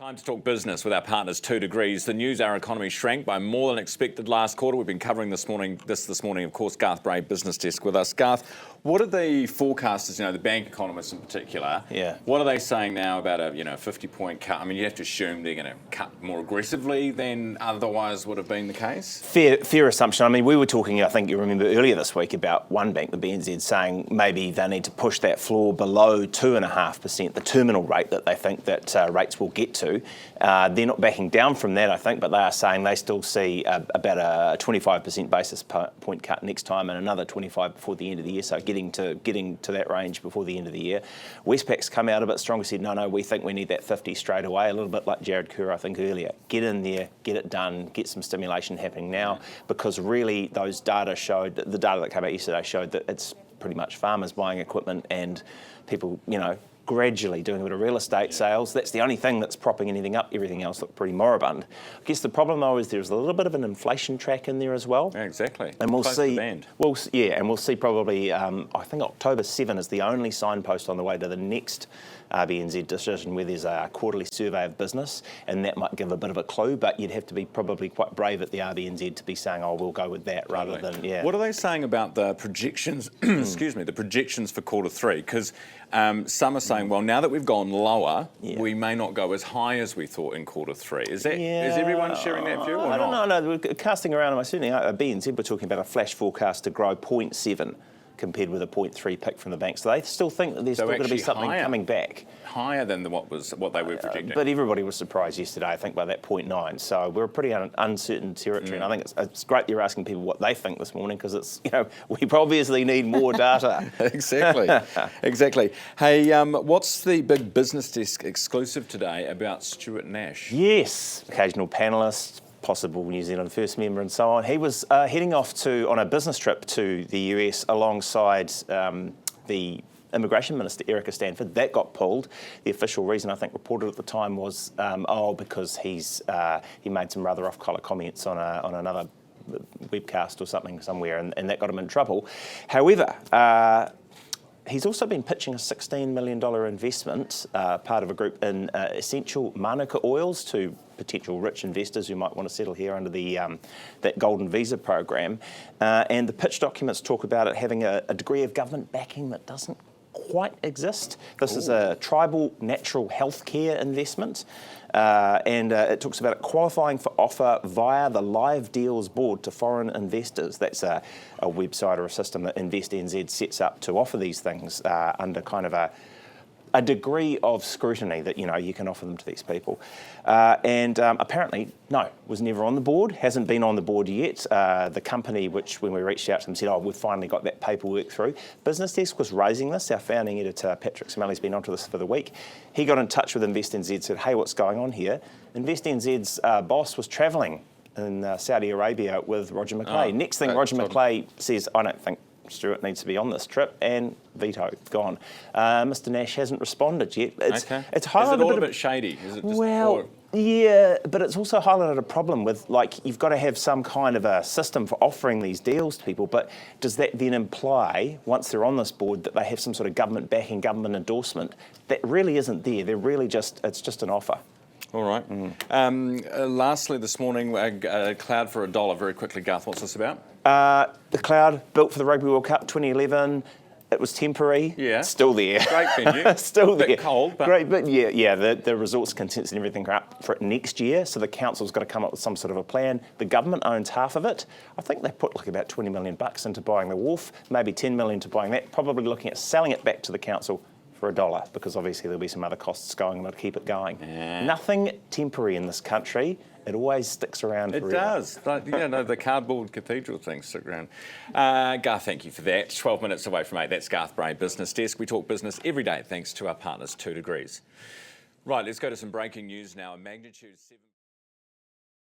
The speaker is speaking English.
Time to talk business with our partners 2 Degrees. The news our economy shrank by more than expected last quarter. We've been covering this morning, of course, Garth Bray, Business Desk with us. Garth, what are the forecasters, the bank economists in particular, what are they saying now about a 50-point cut? I mean, you have to assume they're going to cut more aggressively than otherwise would have been the case? Fair assumption. I mean, we were talking, I think you remember earlier this week, about one bank, the BNZ, saying maybe they need to push that floor below 2.5%, the terminal rate that they think that rates will get to. They're not backing down from that, I think, but they are saying they still see about a 25% basis point cut next time and another 25 before the end of the year, so getting to that range before the end of the year. Westpac's come out a bit stronger, said, no, we think we need that 50 straight away, a little bit like Jared Kerr, I think, earlier. Get in there, get it done, get some stimulation happening now, because really those data showed, the data that came out yesterday showed that it's pretty much farmers buying equipment and people, gradually doing a bit of real estate sales. That's the only thing that's propping anything up. Everything else looked pretty moribund. I guess the problem, though, is there's a little bit of an inflation track in there as well. Yeah, exactly. And we'll see. And we'll see probably. I think October 7 is the only signpost on the way to the next RBNZ decision, where there's a quarterly survey of business, and that might give a bit of a clue. But you'd have to be probably quite brave at the RBNZ to be saying, "Oh, we'll go with that," rather than What are they saying about the projections? Excuse me, the projections for quarter three, because some are saying, well, now that we've gone lower, we may not go as high as we thought in quarter three. Is everyone sharing that view or not? I don't know. No, we're casting around. Certainly, BNZ were talking about a flash forecast to grow 0.7 compared with a 0.3 pick from the bank. So they still think that there's still going to be something coming back. Higher than what they were projecting. But everybody was surprised yesterday, I think, by that 0.9. So we're a pretty uncertain territory. And I think it's great you're asking people what they think this morning, because it's, we obviously need more data. Exactly. Hey, what's the big Business Desk exclusive today about Stuart Nash? Yes, occasional panellist, possible New Zealand First member and so on. He was heading off on a business trip to the US alongside the Immigration Minister, Erica Stanford. That got pulled. The official reason, I think, reported at the time was, because he made some rather off-color comments on another webcast or something somewhere, and that got him in trouble. However, he's also been pitching a $16 million investment, part of a group in essential Manuka oils, to potential rich investors who might want to settle here under the that golden visa program. And the pitch documents talk about it having a degree of government backing that doesn't quite exist. This is a tribal natural healthcare investment, and it talks about it qualifying for offer via the Live Deals Board to foreign investors. That's a website or a system that InvestNZ sets up to offer these things under kind of a degree of scrutiny that you can offer them to these people. And apparently, no, was never on the board, hasn't been on the board yet. The company, which when we reached out to them, said, we've finally got that paperwork through. Business Desk was raising this. Our founding editor, Patrick Smelly's been onto this for the week. He got in touch with InvestNZ, said, hey, what's going on here? InvestNZ's boss was travelling in Saudi Arabia with Roger McLeay. Next thing, Roger McLeay says, I don't think Stuart needs to be on this trip, and veto, gone. Mr. Nash hasn't responded yet. It's highlighted. Is it all a bit shady? Is it just yeah, but it's also highlighted a problem with, you've got to have some kind of a system for offering these deals to people, but does that then imply, once they're on this board, that they have some sort of government backing, government endorsement? That really isn't there. They're really it's just an offer. All right. Lastly, this morning, a cloud for $1. Very quickly, Garth, what's this about? The cloud, built for the Rugby World Cup 2011. It was temporary. Yeah. Still there. Great venue. Still there. Bit cold, but great. But the resorts consents and everything are up for it next year. So the council's got to come up with some sort of a plan. The government owns half of it. I think they put about $20 million into buying the wharf, maybe $10 million to buying that. Probably looking at selling it back to the council for $1, because obviously there'll be some other costs going to keep it going. Nothing temporary in this country. It always sticks around forever. It does. The cardboard cathedral things stick around. Garth, thank you for that. 12 minutes away from 8. That's Garth Bray, Business Desk. We talk business every day thanks to our partners 2 Degrees. Right, let's go to some breaking news now. A magnitude 7.